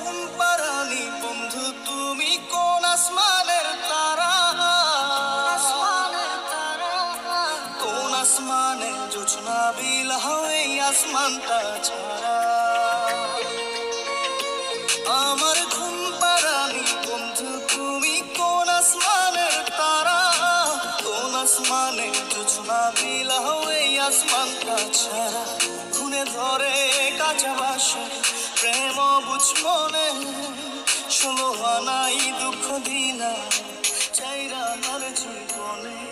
ঘুম পাড়ানি বন্ধু তুমি কোন আসমানের তারা, কোন আসমানে জোছনা বিলাহ এই আসমানটা ছাড়া। আমার ঘুম পাড়ানি বন্ধু তুমি কোন আসমানের তারা, কোন আসমানে জোছনা বিলাহ এই আসমানটা ছাড়া। খুনে ধরে কাঁচা বাসে প্রেম বুঝ মনে, 16 আনাই দুঃখ দিনা চাইরা আমার জীবনে।